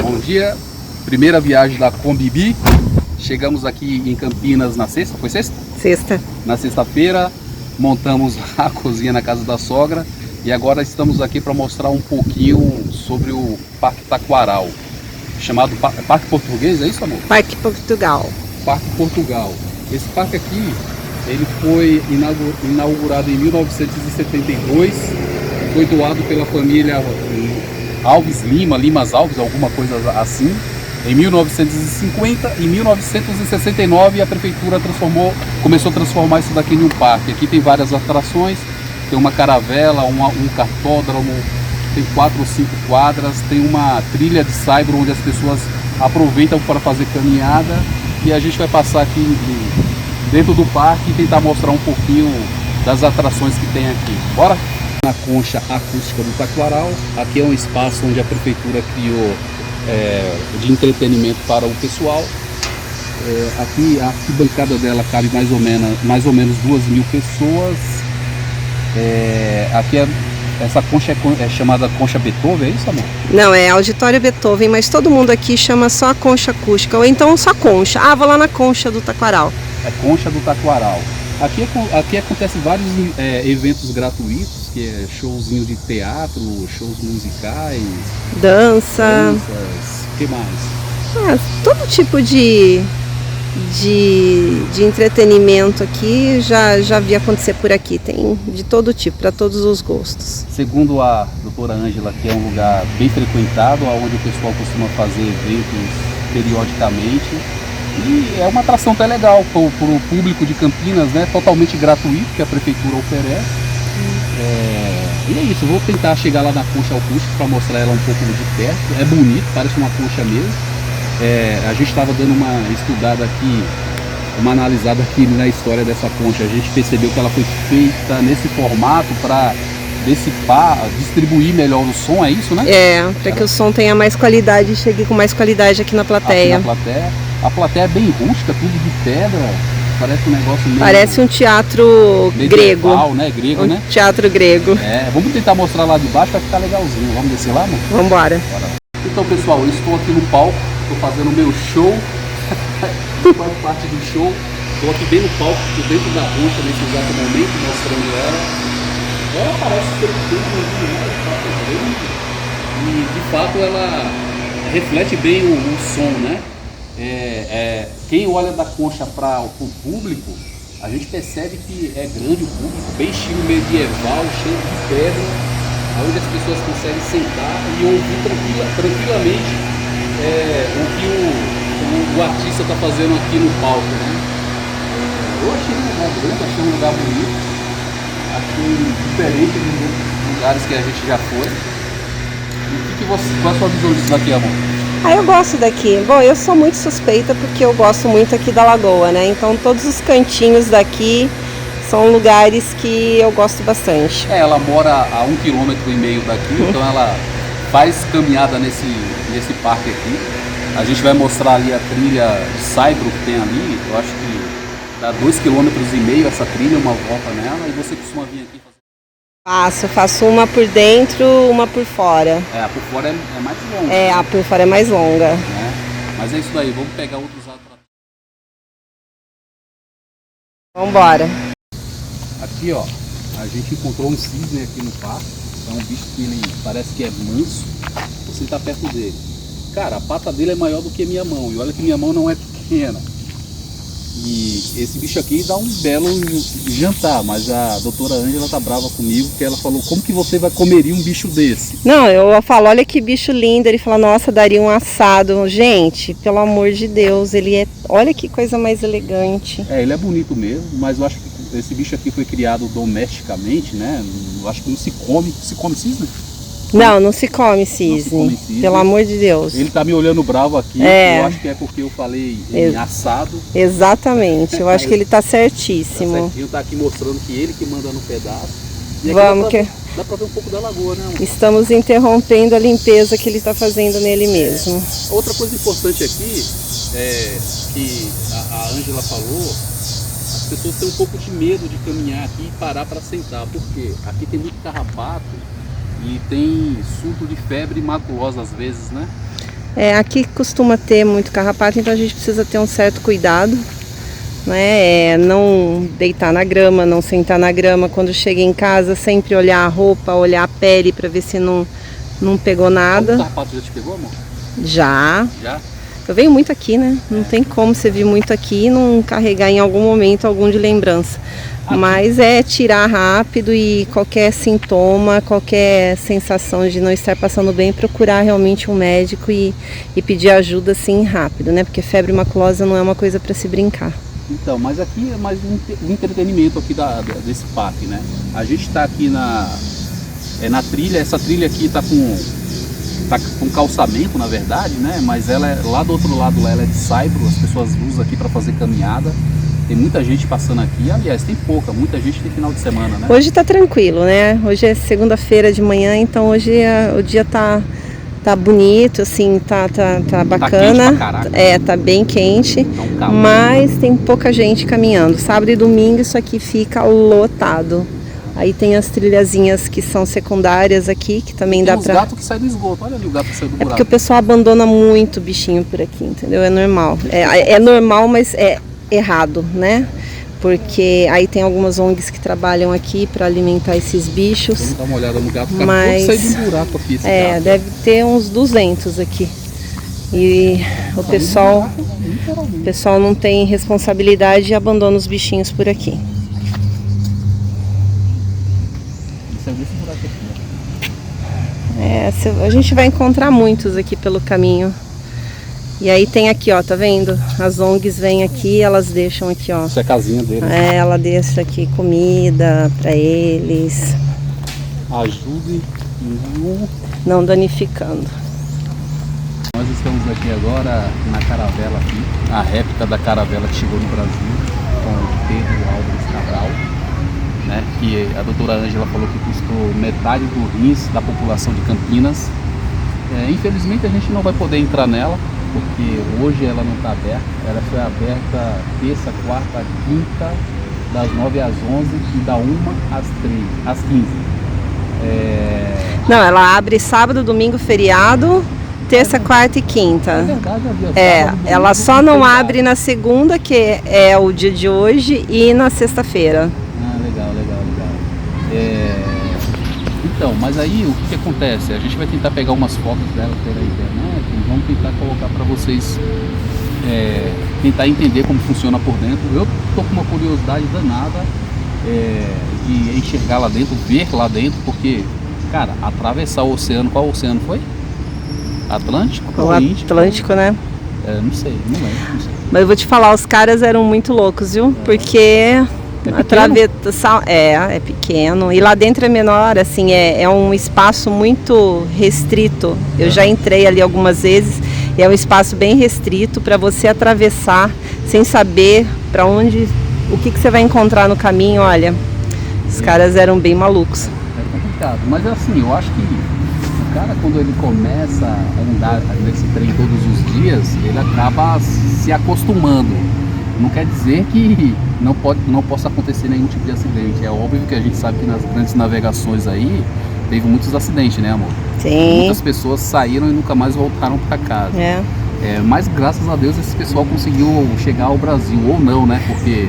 Bom dia, primeira viagem da Combibi. Chegamos aqui em Campinas na sexta, foi sexta? Sexta. Na sexta-feira, montamos a cozinha na casa da sogra e agora estamos aqui para mostrar um pouquinho sobre o Parque Taquaral, chamado Parque Português, é isso, amor? Parque Portugal. Parque Portugal. Esse parque aqui, ele foi inaugurado em 1972, foi doado pela família Alves Limas Alves, alguma coisa assim. Em 1950, em 1969 a prefeitura começou a transformar isso daqui em um parque. Aqui tem várias atrações, tem uma caravela, um kartódromo, tem 4 ou 5 quadras, tem uma trilha de saibro onde as pessoas aproveitam para fazer caminhada, e a gente vai passar aqui dentro do parque e tentar mostrar um pouquinho das atrações que tem aqui. Bora? Na concha acústica do Taquaral, aqui é um espaço onde a prefeitura criou de entretenimento para o pessoal. Aqui a arquibancada dela cabe mais ou menos 2.000 pessoas. Aqui essa concha é chamada concha Beethoven, é isso, amor? Não, é auditório Beethoven, mas todo mundo aqui chama só a concha acústica, ou então só concha. Ah, vou lá na concha do Taquaral. É concha do Taquaral. Aqui acontecem vários eventos gratuitos, que é showzinho de teatro, shows musicais, Danças, o que mais? todo tipo de entretenimento aqui já vi acontecer por aqui. Tem de todo tipo, para todos os gostos. Segundo a doutora Ângela, que é um lugar bem frequentado, onde o pessoal costuma fazer eventos periodicamente. E é uma atração até legal para o público de Campinas, né? Totalmente gratuito, que a prefeitura oferece. E é isso, eu vou tentar chegar lá na concha acústica para mostrar ela um pouco de perto. É bonito, parece uma concha mesmo. A gente estava dando uma estudada aqui, uma analisada aqui na história dessa concha. A gente percebeu que ela foi feita nesse formato para distribuir melhor o som, é isso, né? Para que o som tenha mais qualidade, chegue com mais qualidade aqui na plateia. A plateia é bem rústica, tudo de pedra, parece um negócio meio... Parece um teatro grego. Medieval, né? Grego, né? Teatro grego. Vamos tentar mostrar lá de baixo, vai ficar legalzinho. Vamos descer lá, amor? Vamos embora. Então, pessoal, eu estou aqui no palco, estou fazendo o meu show, faz parte do show. Estou aqui bem no palco, dentro da concha nesse exato momento, mostrando ela. Ela parece ter bem grande, e de fato ela reflete bem o som, né? Quem olha da concha para o público, a gente percebe que é grande o público, bem estilo medieval, cheio de pedra, onde as pessoas conseguem sentar e ouvir tranquilamente o que o artista está fazendo aqui no palco, né? Eu achei um lugar grande, achei um lugar bonito, achei diferente dos outros lugares que a gente já foi. E qual é a sua visão disso daqui, amor? Eu gosto daqui. Bom, eu sou muito suspeita porque eu gosto muito aqui da Lagoa, né? Então todos os cantinhos daqui são lugares que eu gosto bastante. Ela mora a 1,5 km daqui, então ela faz caminhada nesse parque aqui. A gente vai mostrar ali a trilha de saibro que tem ali. Eu acho que dá 2,5 km essa trilha, uma volta nela, e você costuma vir aqui fazer? Faço uma por dentro, uma por fora. A por fora é mais longa. A por fora é mais longa. Mas é isso daí, vamos pegar outros atrativos. Vamos embora. Aqui, ó, a gente encontrou um cisne aqui no parque. É um bicho que ele parece que é manso. Você está perto dele. Cara, a pata dele é maior do que a minha mão. E olha que minha mão não é pequena. E esse bicho aqui dá um belo jantar, mas a doutora Ângela tá brava comigo, porque ela falou, como que você comeria um bicho desse? Não, eu falo, olha que bicho lindo. Ele fala, nossa, daria um assado. Gente, pelo amor de Deus, olha que coisa mais elegante. Ele é bonito mesmo, mas eu acho que esse bicho aqui foi criado domesticamente, né? Eu acho que não se come cisne? Não se come cisne, pelo amor de Deus. Ele tá me olhando bravo aqui, eu acho que é porque eu falei em assado. Exatamente, eu acho que ele tá certíssimo. Tá aqui mostrando que ele que manda no pedaço. E Vamos dá pra ver um pouco da lagoa, né, amor? Estamos interrompendo a limpeza que ele está fazendo nele mesmo. Outra coisa importante aqui é que a Ângela falou, as pessoas têm um pouco de medo de caminhar aqui e parar para sentar, porque aqui tem muito carrapato e tem surto de febre maculosa às vezes, né? Aqui costuma ter muito carrapato, então a gente precisa ter um certo cuidado, né? Não deitar na grama, não sentar na grama. Quando chega em casa, sempre olhar a roupa, olhar a pele para ver se não pegou nada. O carrapato já te pegou, amor? Já. Já? Eu venho muito aqui, né? Não tem como você vir muito aqui e não carregar em algum momento algum de lembrança. Mas é tirar rápido e qualquer sintoma, qualquer sensação de não estar passando bem, procurar realmente um médico e pedir ajuda assim rápido, né? Porque febre maculosa não é uma coisa para se brincar. Então, mas aqui é mais um entretenimento aqui desse parque, né? A gente está aqui na trilha, essa trilha aqui tá com calçamento, na verdade, né? Mas ela é, lá do outro lado, lá ela é de saibro, as pessoas usam aqui para fazer caminhada. Tem muita gente passando aqui, aliás, muita gente tem final de semana, né? Hoje tá tranquilo, né? Hoje é segunda-feira de manhã, então hoje o dia tá bonito, assim, tá bacana. Tá quente pra caraca. Tá bem quente, mas tem pouca gente caminhando. Sábado e domingo isso aqui fica lotado. Aí tem as trilhazinhas que são secundárias aqui, que também dá pra... Tem os gatos que saem do esgoto, olha ali o gato que sai do buraco. É porque o pessoal abandona muito bichinho por aqui, entendeu? É normal. É normal, mas é errado, né? Porque aí tem algumas ONGs que trabalham aqui para alimentar esses bichos. Vamos dar uma olhada no gato, mas sai de um buraco aqui esse gato. Deve ter uns 200 aqui. E o pessoal não tem responsabilidade e abandona os bichinhos por aqui. A gente vai encontrar muitos aqui pelo caminho. E aí tem aqui, ó, tá vendo? As ONGs vêm aqui, elas deixam aqui, ó. Essa é a casinha deles. Ela deixa aqui comida pra eles. Ajude não danificando. Nós estamos aqui agora na caravela aqui, a réplica da caravela que chegou no Brasil com o Pedro Álvares Cabral, né? Que a doutora Ângela falou que custou metade do rins da população de Campinas. Infelizmente a gente não vai poder entrar nela, porque hoje ela não está aberta. Ela foi aberta terça, quarta, quinta, das 9 às 11 e da 1 às 15. Não, ela abre sábado, domingo, feriado, terça, quarta e quinta. É verdade, sábado, ela só não abre na segunda, que é o dia de hoje, e na sexta-feira. Legal. Então, mas aí o que acontece? A gente vai tentar pegar umas fotos dela pela internet e vamos tentar colocar para vocês tentar entender como funciona por dentro. Eu tô com uma curiosidade danada de enxergar lá dentro, ver lá dentro, porque, cara, atravessar o oceano, qual oceano foi? Atlântico? O Atlântico, né? Não sei, não lembro. Mas eu vou te falar, os caras eram muito loucos, viu? Porque atravessar é pequeno e lá dentro é menor, assim, é um espaço muito restrito. Eu já entrei ali algumas vezes e é um espaço bem restrito para você atravessar sem saber para onde, o que você vai encontrar no caminho. Olha, os caras eram bem malucos. É complicado, mas assim, eu acho que o cara, quando ele começa a andar nesse trem todos os dias, ele acaba se acostumando. Não quer dizer que não possa acontecer nenhum tipo de acidente. É óbvio que a gente sabe que nas grandes navegações aí teve muitos acidentes, né, amor? Sim. Muitas pessoas saíram e nunca mais voltaram para casa. Mas graças a Deus esse pessoal conseguiu chegar ao Brasil, ou não, né? Porque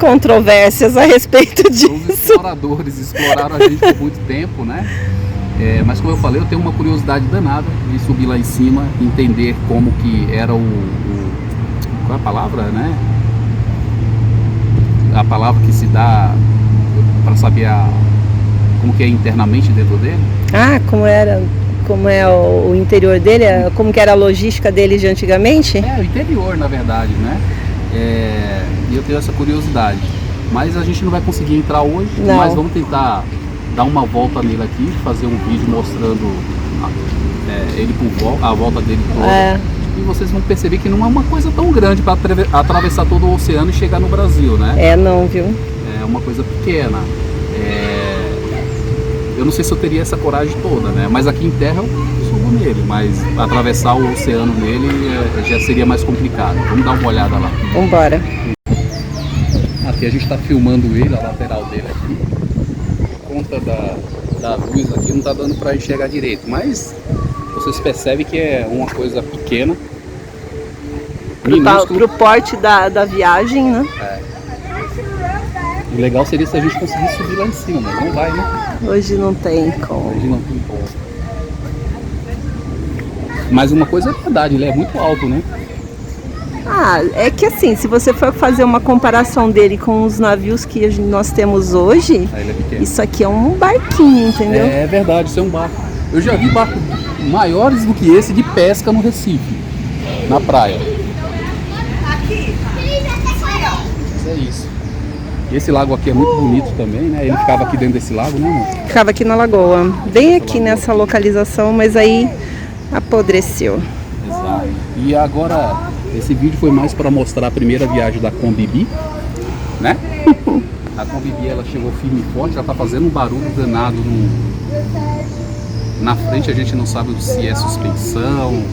controvérsias a respeito disso. Os exploradores exploraram a gente por muito tempo, né? Mas como eu falei, eu tenho uma curiosidade danada de subir lá em cima, entender como que era qual é a palavra, né? A palavra que se dá para saber como que é internamente dentro dele. Como é o interior dele, como que era a logística dele de antigamente? O interior, na verdade, né? E eu tenho essa curiosidade. Mas a gente não vai conseguir entrar hoje, mas vamos tentar dar uma volta nele aqui, fazer um vídeo mostrando ele a volta dele toda. E vocês vão perceber que não é uma coisa tão grande para atravessar todo o oceano e chegar no Brasil, né? Não, viu? É uma coisa pequena. Eu não sei se eu teria essa coragem toda, né? Mas aqui em terra eu subo nele, mas atravessar o oceano nele já seria mais complicado. Vamos dar uma olhada lá. Vambora. Aqui a gente está filmando ele, a lateral dele aqui. Por conta da luz aqui não está dando para enxergar direito, mas vocês percebem que é uma coisa pequena. Pro porte da viagem, né? O legal seria se a gente conseguisse subir lá em cima, mas não vai, né? Hoje não tem como. Hoje não tem como. Mas uma coisa é verdade, ele é muito alto, né? Ah, é que assim, se você for fazer uma comparação dele com os navios que nós temos hoje, Ele é pequeno. isso aqui é um barquinho, entendeu? É verdade, isso é um barco. Eu já vi barcos maiores do que esse de pesca no Recife, na praia. Mas é isso. E esse lago aqui é muito bonito também, né? Ele ficava aqui dentro desse lago, né, amor? Ficava aqui na lagoa, bem aqui nessa localização, mas aí apodreceu. Exato. E agora, esse vídeo foi mais para mostrar a primeira viagem da Combibi, né? A Combibi, ela chegou firme e forte, ela tá fazendo um barulho danado na frente. A gente não sabe se é suspensão,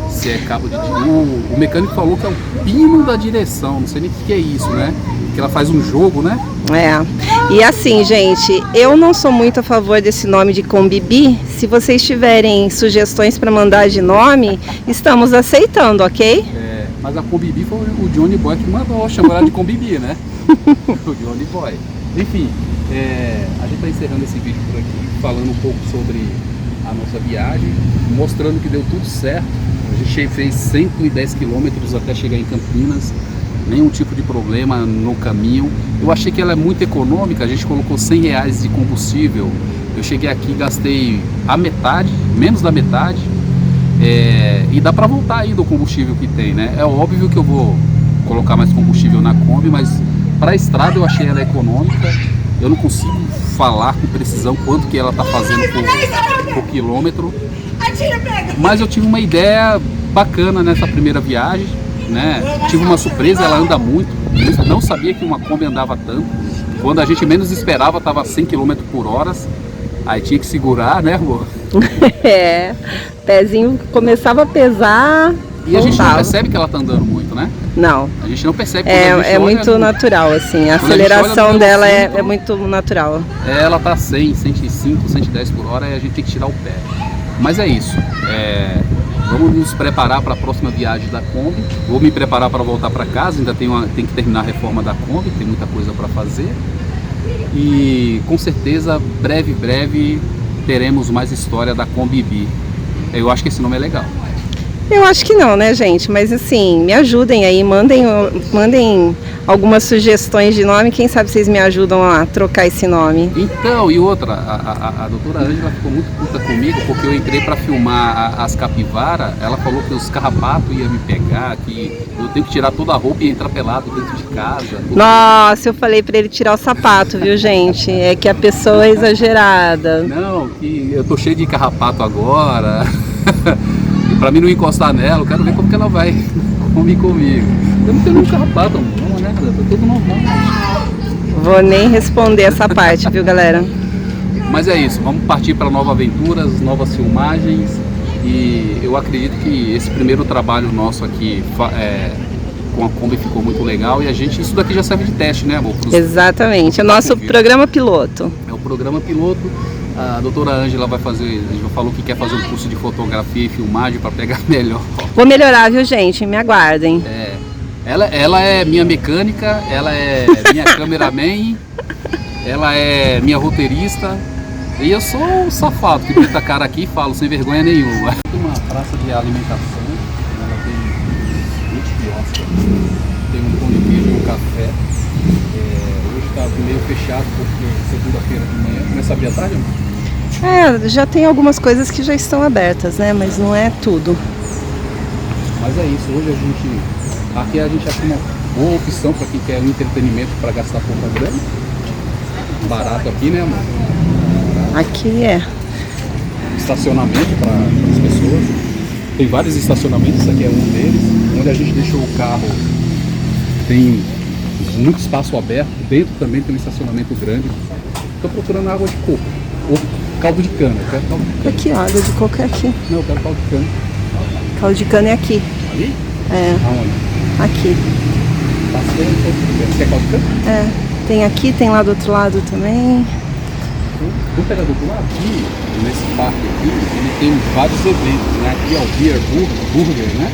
se é cabo de... O mecânico falou que é o pino da direção, não sei nem o que é isso, né? Que ela faz um jogo, né? É, e assim, gente, eu não sou muito a favor desse nome de Combibi. Se vocês tiverem sugestões para mandar de nome, estamos aceitando, ok? É, mas a Combibi foi o Johnny Boy que mandou chamar ela de Combibi, né? O Johnny Boy. Enfim, a gente está encerrando esse vídeo por aqui, falando um pouco sobre a nossa viagem, mostrando que deu tudo certo. A gente fez 110 quilômetros até chegar em Campinas. Nenhum tipo de problema no caminho. Eu achei que ela é muito econômica, a gente colocou R$100 de combustível. Eu cheguei aqui e gastei a metade, menos da metade, e dá para voltar aí do combustível que tem, né? É óbvio que eu vou colocar mais combustível na Kombi, mas para a estrada eu achei ela econômica. Eu não consigo falar com precisão quanto que ela está fazendo por quilômetro, mas eu tive uma ideia bacana nessa primeira viagem, né? Tive uma surpresa, ela anda muito. Eu não sabia que uma Kombi andava tanto. Quando a gente menos esperava, estava 100 km por hora. Aí tinha que segurar, né, amor? Pezinho começava a pesar. E a gente não percebe que ela tá andando muito, né? Não. A gente não percebe. É muito natural, assim. A aceleração dela é muito natural. Ela tá 100, 105, 110 por hora e a gente tem que tirar o pé. Mas é isso. Vamos nos preparar para a próxima viagem da Kombi. Vou me preparar para voltar para casa. Ainda tem que terminar a reforma da Kombi. Tem muita coisa para fazer. E com certeza, breve, teremos mais história da Combibi. Eu acho que esse nome é legal. Eu acho que não, né, gente? Mas assim, me ajudem aí, mandem algumas sugestões de nome. Quem sabe vocês me ajudam a trocar esse nome. Então, e outra, a doutora Ângela ficou muito puta comigo porque eu entrei para filmar as capivaras. Ela falou que os carrapatos iam me pegar, que eu tenho que tirar toda a roupa e entrar pelado dentro de casa. Nossa, eu falei para ele tirar o sapato, viu, gente? É que a pessoa é exagerada. Não, que eu tô cheio de carrapato agora. Pra mim não encostar nela, eu quero ver como que ela vai comer comigo. Eu não tenho nenhum carrapato, não, né? Tá tudo normal. Vou nem responder essa parte, viu, galera? Mas é isso, vamos partir para novas aventuras, novas filmagens. E eu acredito que esse primeiro trabalho nosso aqui com a Kombi ficou muito legal. E isso daqui já serve de teste, né, amor? Exatamente, é o nosso programa piloto. É o programa piloto. A doutora Ângela falou que quer fazer um curso de fotografia e filmagem para pegar melhor. Vou melhorar, viu, gente? Me aguardem. Ela é minha mecânica, ela é minha cameraman, ela é minha roteirista. E eu sou um safado que pinta a cara aqui e falo sem vergonha nenhuma. Uma praça de alimentação, ela tem 20 quiosques, tem um pão de queijo e um café. Hoje está meio fechado porque segunda-feira de manhã. Começa a abrir à tarde, amor? Já tem algumas coisas que já estão abertas, né? Mas não é tudo. Mas é isso, hoje aqui a gente acha uma boa opção para quem quer um entretenimento para gastar pouca grana. Barato aqui, né, amor? Aqui é. Estacionamento para as pessoas. Tem vários estacionamentos, esse aqui é um deles. Onde a gente deixou o carro tem muito espaço aberto. Dentro também tem um estacionamento grande. Estou procurando água de coco ou caldo de cana. Eu quero caldo de cana. Aqui, ó, água de coco é aqui. Não, eu quero caldo de cana. Caldo de cana é aqui. Ali? É. Aonde? Aqui. Você quer caldo de cana? Tem aqui, tem lá do outro lado também. Vamos pegar do outro lado. Aqui, nesse parque aqui, ele tem vários eventos, né? Aqui é o Beer Burger, né?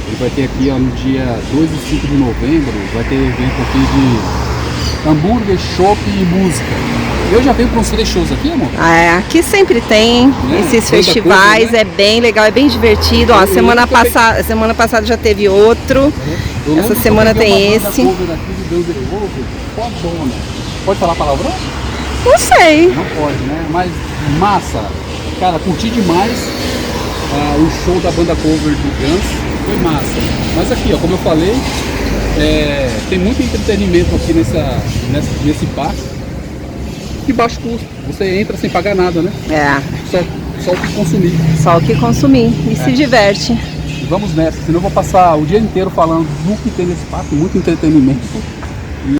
Ele vai ter aqui ó, no dia 2 e 5 de novembro, vai ter evento aqui de hambúrguer, chopp e música. Eu já venho para uns três shows aqui, amor? Aqui sempre tem esses festivais, coisa, né? É bem legal, é bem divertido. Ó, semana passada já teve outro. Essa semana tem esse. Pode falar palavrão? Não sei. Não pode, né? Mas massa. Cara, curti demais o show da banda cover do Guns. Foi massa. Mas aqui, ó, como eu falei, tem muito entretenimento aqui nesse parque. De baixo custo. Você entra sem pagar nada, né? Só o que consumir. Só o que consumir. E se diverte. Vamos nessa, senão eu vou passar o dia inteiro falando do que tem nesse parque, muito entretenimento.